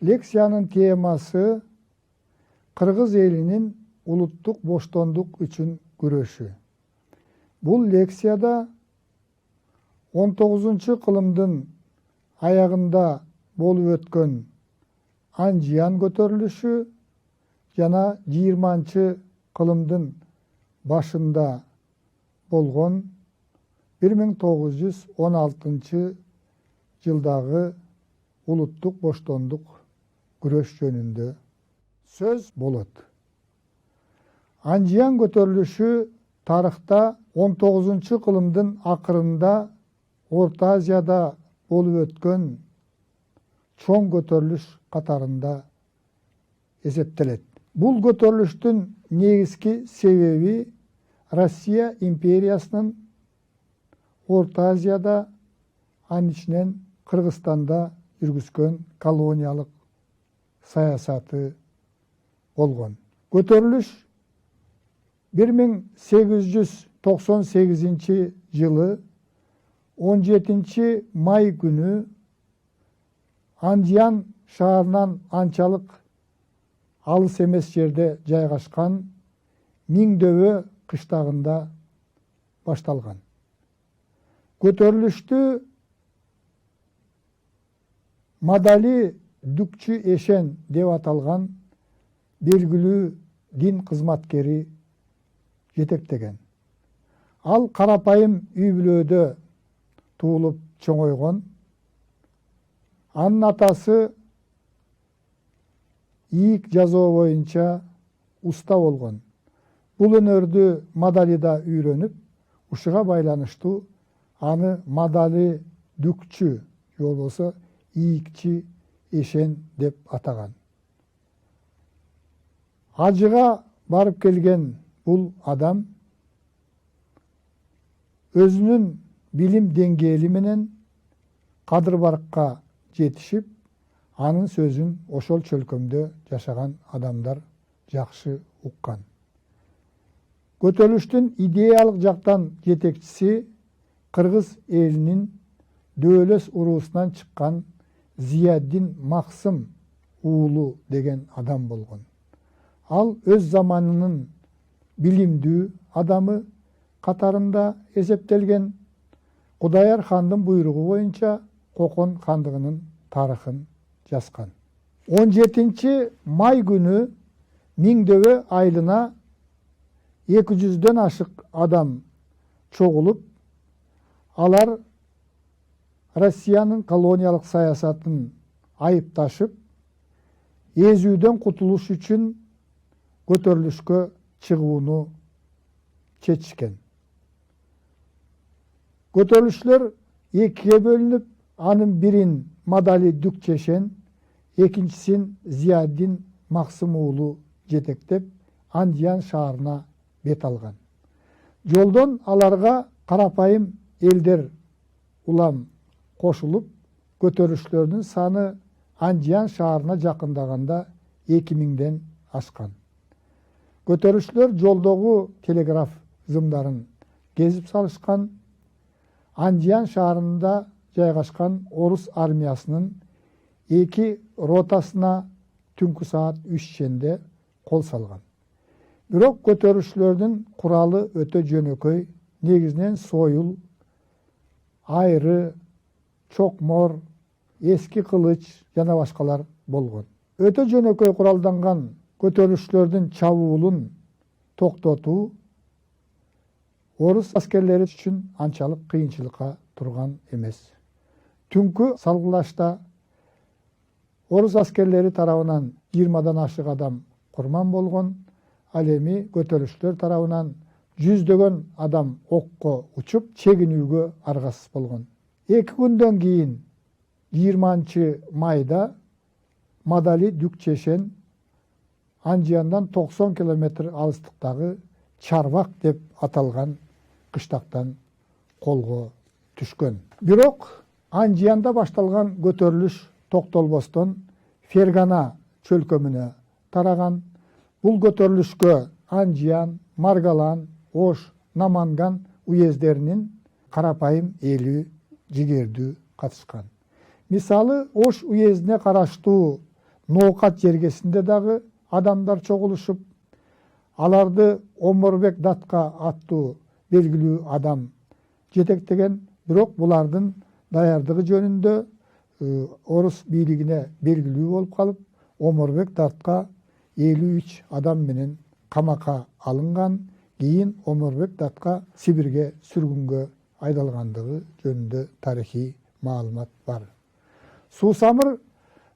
Лекциянын темасы Кыргыз элинин улуттук боштондук үчүн күрөшү. Бул лекцияда 19-кылымдын аягында болуп өткөн Анжиян көтөрүлүшү жана 20-кылымдын башында болгон 1916 жылдагы улуттук боштондук күрөш жөнүндө сөз болот. Анжиян көтөрүлүшү тарыхта 19-кылымдын акырында Орто Азияда болуп өткөн чоң көтөрүлүш катарында эсептелет. Бул көтөрүлүштүн негизги себеби Россия империясынын Орто Азияда, анын ичинен Кыргызстанда жүргүзгөн колониялык саясаты болгон. Көтөрүлүш 1898 жылы 17 май күнү Анжиян шаарынан анчалык алыс эмес жерде жайгашкан Миңдөбө кыштагында башталган. Көтөрүлүштү Мадали Дүкчү Эшен деп аталган белгилүү дин кызматкери жетектеген. Ал карапайым үй бүлөдө туулуп чоңойгон. Анын атасы ийик жазуу боюнча уста болгон. Бул өнөрдү Мадалида үйрөнүп, ушуга байланыштуу аны Мадали Дүкчү же болбосо ийикчи Эшен деп атаган. Ажыга барып келген бул адам өзүнүн билим деңгээли менен Кадыр-Баркка жетишип, анын сөзүн ошол чөлкөмдө жашаган адамдар жакшы уккан. Көтөрүлүштүн идеялык жактан жетекчиси Кыргыз элинин Дөөлөс уруусунан чыккан Зияддин Максым уулу деген адам болгон. Ал өз заманынын билимдүү адамы катарында эсептелген. Кудаяр хандын буйругу боюнча Кокон хандыгынын тарыхын жазган. 17 май күнү Миңдөбө айылына 200дөн ашык адам чогулуп, алар Россиянын колониялык саясатын айыпташып, эзүүдөн кутулуш үчүн көтөрүлүшкө чыгууну чечишкен. Көтөрүлүшчүлөр экиге бөлүнүп, анын бирин Мадали Дүкчү Эшен, экинчисин Зияддин Максым уулу жетектеп, Анжиян шаарына бет алган. Жолдон аларга карапайым элдер улам кошулуп, көтөрүлүшчүлөрдүн саны Анжиян шаарына жакындаганда 2000ден ашкан. Көтөрүлүшчүлөр жолдогу телеграф зымдарын кезип салышкан. Анжиян шаарында жайгашкан орус армиясынын 2 ротасына түнкү саат 3 ченде кол салган. Бирок көтөрүлүшчүлөрдүн куралы өтө жөнөкөй, негизинен сойул, айры, чокмор, эски кылыч жана башкалар болгон. Өтө жөнөкөй куралданган көтөрүлүшчүлөрдүн чабуулун токтотуу орус аскерлери үчүн анчалык кыйынчылыкка турган эмес. Түнкү салгылашта орус аскерлери тарабынан 20дан ашык адам курман болгон. Ал эми көтөрүлүшчүлөр тарабынан 100дөгөн адам окко учуп, чегинүүгө аргасыз болгон. 2 күндөн кийин 20 майда Мадали Дүкчү Эшен Анжияндан 90 километр алыстыктагы Чарбак деп аталган кыштактан колго түшкөн. Бирок Анжиянда башталган көтөрүлүш токтолбостон Фергана чөлкөмүнө тараган. Бул көтөрүлүшкө Анжиян, Маргалан, Ош, Наманган уездеринин карапайым эли жигердүү катышкан. Мисалы, Ош уездине караштуу Ноокат жергесинде дагы адамдар чогулушуп, аларды Омурбек Датка аттуу белгилүү адам жетектеген. Бирок булардын даярдыгы жөнүндө орус бийлигине белгилүү болуп калып, Омурбек Датка 53 адам менен камакка алынган. Кийин Омурбек Датка Сибирге сүргүнгө айдалгандыгы жөнүндө тарыхый маалымат бар. Суусамыр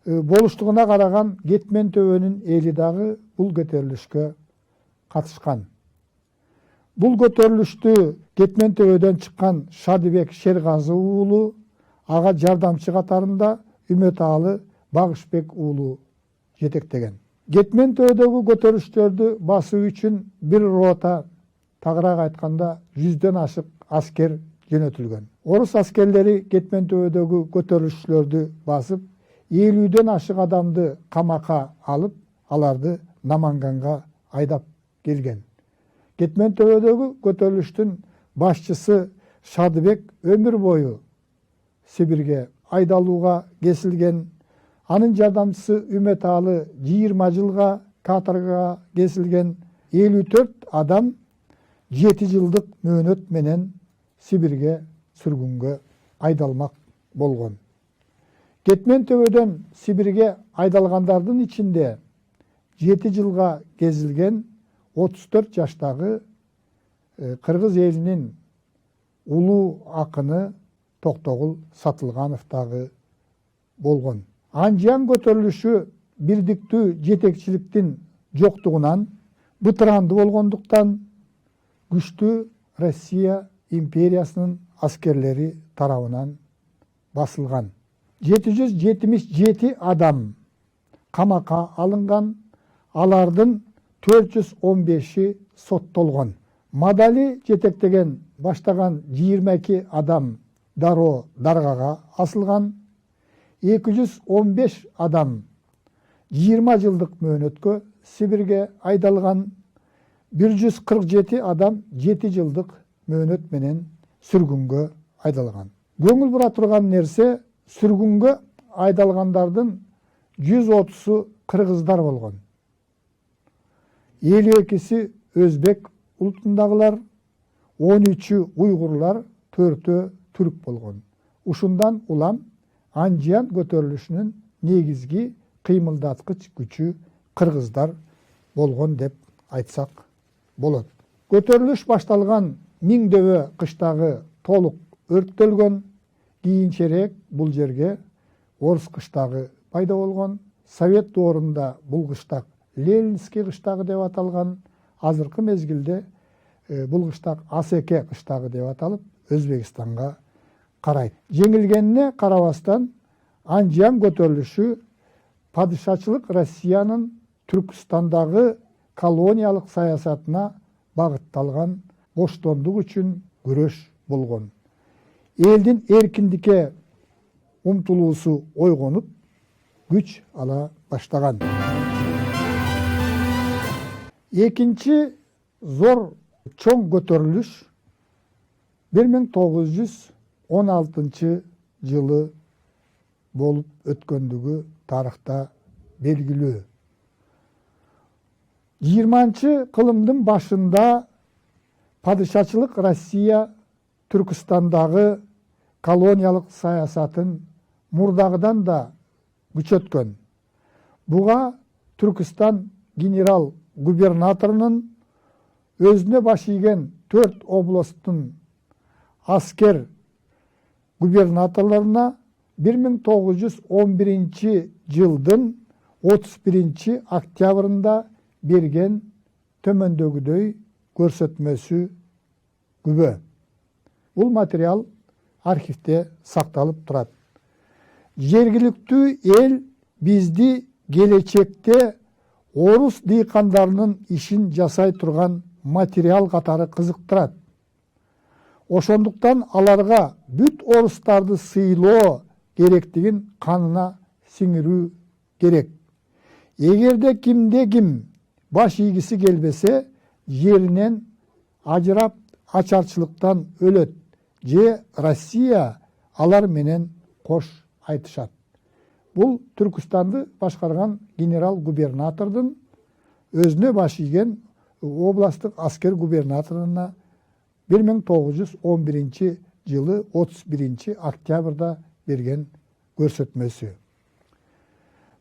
болуштугуна караган Кетмен төбөнүн эли дагы бул көтөрүлүшкө катышкан. Бул көтөрүлүштү Кетмен төбөдөн чыккан Шадыбек Шергазы уулу, ага жардамчы катарында Үмөталы Багышбек уулу жетектеген. Кетмен төбөдөгү көтөрүлүштөрдү басуу үчүн бир рота, тагыраак айтканда 100дөн ашык аскер жөнөтүлгөн. Орус аскерлери Кетмен төбөдөгү көтөрүлүшчүлөрдү басып, 50дөн ашык адамды камакка алып, аларды Наманганга айдап келген. Кетмен төбөдөгү көтөрүлүштүн башчысы Шадыбек өмүр бою Сибирге айдалууга кесилген. Анын жардамчысы Үмөталы 20 жылга каторгага кесилген. 54 адам 7 жылдык мөөнөт менен Сибирге сүргүнгө айдалмак болгон. Кетмен төбөдөн Сибирге айдалгандардын ичинде 7 жылга кесилген 34 жаштагы кыргыз элинин улуу акыны Токтогул Сатылганов дагы болгон. Анжан көтөрүлүшү бирдиктүү жетекчиликтин жоктугунан, бытыранды болгондуктан күчтүү Россия империясынын аскерлери тарабынан басылган. 777 адам камакка алынган, алардын 415 соттолгон. Мадали жетектеген баштаган 22 адам дароо даргага асылган. 215 адам 20 жылдык мөөнөткө Сибирге айдалган. 147 адам 7 жылдык мөөнөт менен сүргүнгө айдалган. Көңүл бура турган нерсе, сүргүнгө айдалгандардын 130-у кыргыздар болгон. 52-си өзбек улутундагылар, 13-ü уйгурлар, 4-ü түрк болгон. Ушундан улам Анжан көтөрүлүшүнүн негизги кыймылдаткыч күчү кыргыздар болгон деп айтсак болот. Көтөрүлүш башталган Миңдөбө кыштагы толук өрттөлгөн. Кийинчерээк бул жерге орус кыштагы пайда болгон. Совет доорунда бул кыштак Ленинский кыштагы деп аталган. Азыркы мезгилде бул кыштак Асеке кыштагы деп аталып, Өзбекстанга карайт. Жеңилгенине карабастан, Анжан көтөрүлүшү падышачылык Россиянын Түркстандагы колониялык саясатына багытталган боштондук үчүн күрөш болгон. Элдин эркиндикке умтулуусу ойгонуп, күч ала баштаган. Экинчи зор чоң көтөрүлүш 1916 жылы болуп өткөндүгү тарыхта белгилүү. 20-кылымдын башында падышачылык Россия Түркстандагы колониялык саясатын мурдагыдан да күчөткөн. Буга Түркстан генерал-губернаторунун өзүнө баш ийген 4 областтын аскер губернаторлоруна 1911 жылдын 31 октябрында берген төмөндөгүдөй көрсөтмөсү күбө. Бул материал архивде сакталып турат. Жергиликтүү эл бизди келечекте орус дыйкандарынын ишин жасай турган материал катары кызыктырат. Ошондуктан аларга бүт орустарды сыйлоо керектигин канына сиңирүү керек. Эгерде кимде ким баш ийгиси келбесе, жеринен ажырап ачарчылыктан өлөт же Россия алар менен кош айтышат. Бул Түркістанды башкарган генерал-губернатордун өзүнө баш ийген областтык аскер губернаторуна 1911 жылы 31 октябрда берген көрсөтмөсү.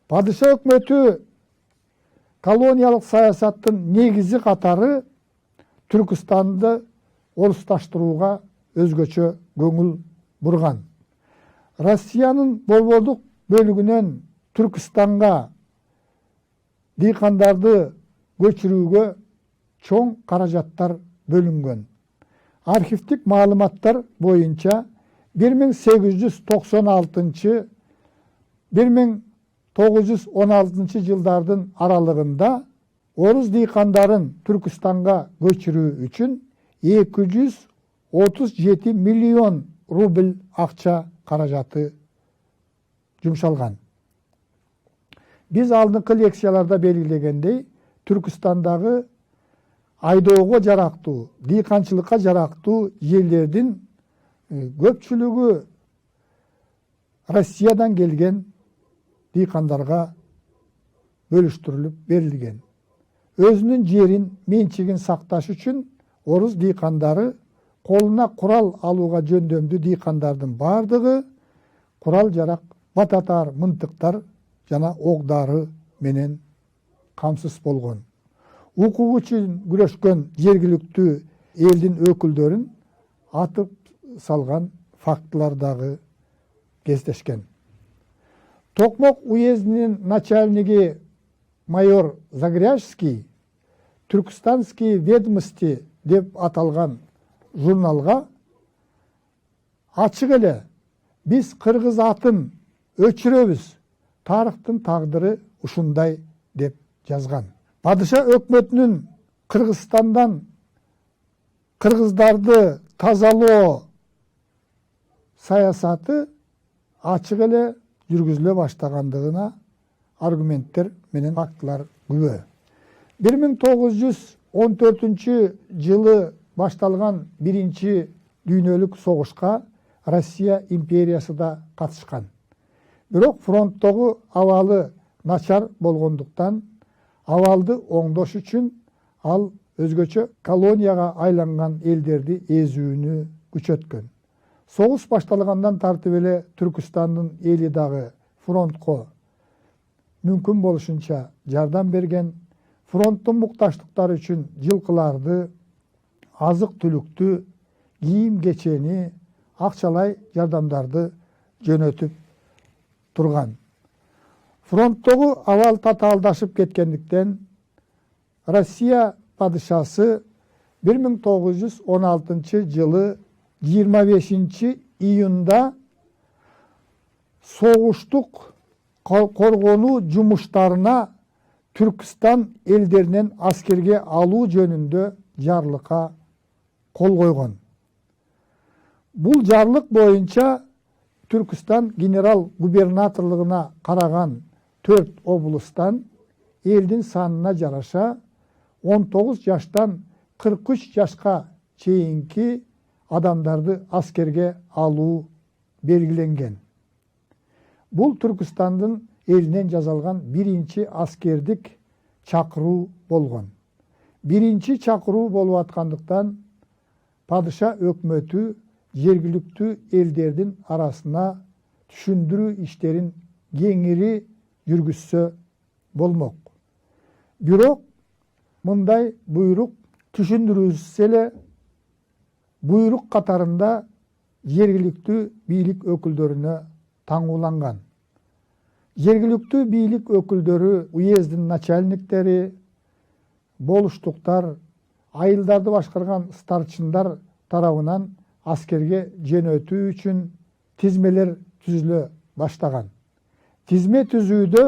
Падыша өкмөтү колониялык саясаттын негизи катары Түркістанды орусташтырууга өзгөчө көңүл бурган. Россиянын борбордук бөлүгүнөн Түркістанга дыйкандарды көчүрүүгө чоң каражаттар бөлүнгөн. Архивдик маалыматтар боюнча 1896-1916 жылдардын аралыгында орус дыйкандарын Түркістанга көчүрүү үчүн 237 миллион рубль акча каражаты жумшалган. Биз алдыңкы лекцияларда белгилегендей, Түркістандагы айдоого жарактуу, дыйканчылыкка жарактуу жерлердин көпчүлүгү Россиядан келген дыйкандарга бөлүштүрүлүп берилген. Өзүнүн жерин, менчигин сакташ үчүн орус дыйкандары колуна курал алууга жөндөмдүү дыйкандардын бардыгы курал жарак, бататар, мынтыктар жана ок-дары менен камсыз болгон. Укук үчүн күрөшкөн жергиликтүү элдин өкүлдөрүн атып салган фактылар дагы кездешкен. Токмок уездинин начальниги майор Загряжский Түркістанские ведомости деп аталган журналга ачык эле биз кыргыз атын өчүрөбүз, тарыхтын тагдыры ушундай деп жазган. Падыша өкмөтүнүн Кыргызстандан кыргыздарды тазалоо саясаты ачык эле жүргүзүлө баштагандыгына аргументтер менен фактылар күбө. 1914 жылы башталган биринчи дүйнөлүк согушка Россия империясы да катышкан. Бирок фронттогу абалы начар болгондуктан абалды оңдош үчүн ал өзгөчө колонияга айланган элдерди эзүүнү күчөткөн. Согуш башталгандан тартып эле Түркістандын эли дагы фронтко мүмкүн болушунча жардам берген. Фронттун мукташтыктары үчүн жылкыларды, азык-түлүктү, кийим-кечени, акчалай жардамдарды жөнөтүп турган. Фронттогу абал татаалдашып кеткендиктен Россия падышасы 1916 жылы 25 июнда согуштук коргонуу жумуштарына Түркістан элдеринен аскерге алуу жөнүндө жарлыкка кол койгон. Бул жарлык боюнча Түркістан генерал-губернаторлугуна караган 4 облустан элдин санына жараша 19 жаштан 43 жашка чейинки адамдарды аскерге алуу белгиленген. Бул Түркістандын элинен жазалган биринчи аскердик чакыруу болгон. Биринчи чакыруу болуп аткандыктан падыша өкмөтү жергиликтүү элдердин арасына түшүндүрүү иштерин кеңири жүргүзсө болмок. Бирок мындай буйрук түшүндүрүлсө эле буйрук катарында жергиликтүү бийлик өкүлдөрүнө таңууланган. Жергиликтүү бийлик өкүлдөрү, уездин начальниктери, болуштуктар, айылдарды башкарган старчындар тарабынан аскерге жөнөтүү үчүн тизмелер түзүлө баштаган. Тизме түзүүдө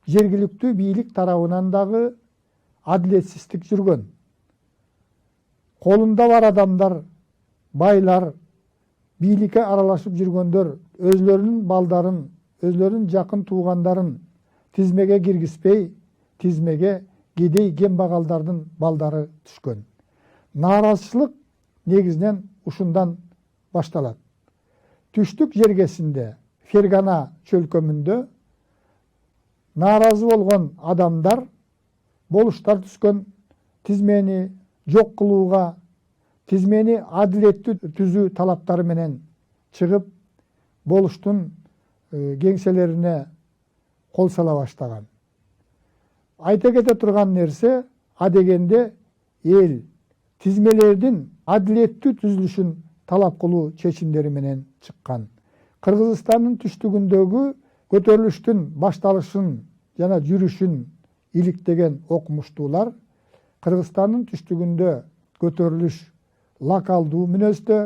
жергиликтүү бийлик тарабынан дагы адилетсиздик жүргөн. Колунда бар адамдар, байлар, бийликке аралашып жүргөндөр өзлөрүнүн балдарын, өзлөрүнүн жакын туугандарын тизмеге киргизбей, тизмеге кедей кембагалдардын балдары түшкөн. Нааразычылык негизинен ушундан башталат. Түштүк жергесинде, Фергана чөлкөмүндө нааразы болгон адамдар болуштар түзгөн тизмени жок кылууга, тизмени адилеттүү түзүү талаптары менен чыгып, болуштун кеңселерине кол сала баштаган. Айта кете турган нерсе, адегенде эл тизмелердин адилеттүү түзүлүшүн талап кылуу чечимдери менен чыккан. Кыргызстандын түштүгүндөгү көтөрүлүштүн башталышын жана жүрүшүн иликтеген окумуштуулар Кыргызстандын түштүгүндө көтөрүлүш локалдуу мүнөздө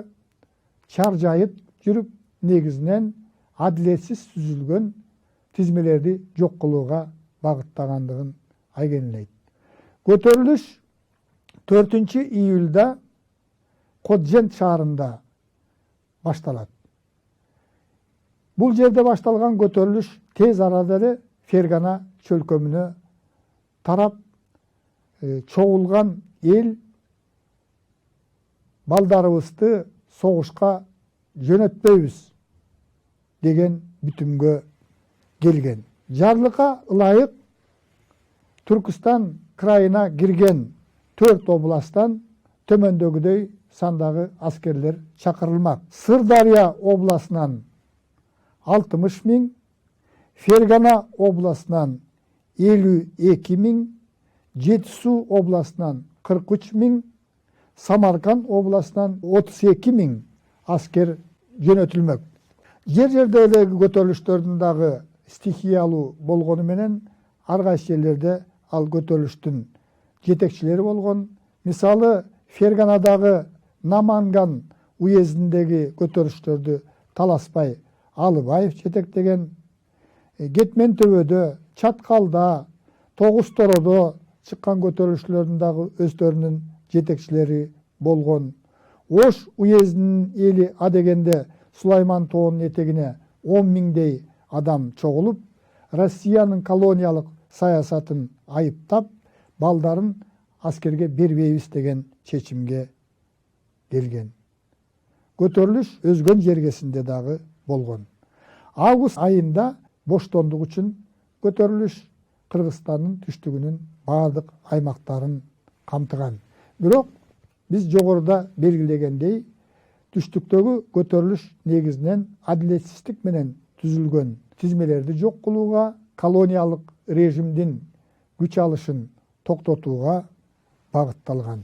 чаржайып жүрүп, негизинен адилетсиз түзүлгөн тизмелерди жок кылууга багыттагандыгын айгинелейт. Көтөрүлүш 4 июлда Коджент шаарында башталат. Бул жерде башталган көтөрүлүш тез арада эле Фергана чөлкөмүнө тарап, чогулган эл балдарыбызды согушка жөнөтпөйбүз деген бүтүмгө келген. Жарлыкка ылайык Түркістан крайына кирген 4 областтан төмөндөгүдөй сандагы аскерлер чакырылмак. Сырдария областынан 60 000, Фергана областынан 52 000, Жетису областынан 43 000, Самарканд областынан 32 000 аскер жөнөтүлмөк. Жер-жердеги көтөрүлүштөрдүн дагы стихиялуу болгону менен ар кайсы жерлерде ал көтөрүлүштүн жетекчилери болгон. Мисалы, Ферганадагы Наманган уездиндеги көтөрүлүштөрдү Таласпай Алыбаев жетектеген. Кетмен төбөдө, Чаткалда, Тогуз Тородо чыккан көтөрүлүштөрдүн дагы өздөрүнүн жетекчилери болгон. Ош уездинин эли адегенде Сулайман тоонун этегине 10 000дей адам чогулуп, Россиянын колониялык саясатын айыптап, балдарын аскерге бербейбиз деген чечимге келген. Көтөрүлүш өзгөн жергесинде дагы болгон. Август айында боштондук үчүн көтөрүлүш Кыргызстандын түштүгүнүн бардык аймактарын камтыган. Бирок биз жогоруда белгилегендей, түштүктөгү көтөрүлүш негизинен адилетсиздик менен түзүлгөн тизмелерди жок кылууга, колониялык режимдин күч алышын токтотууга багытталган.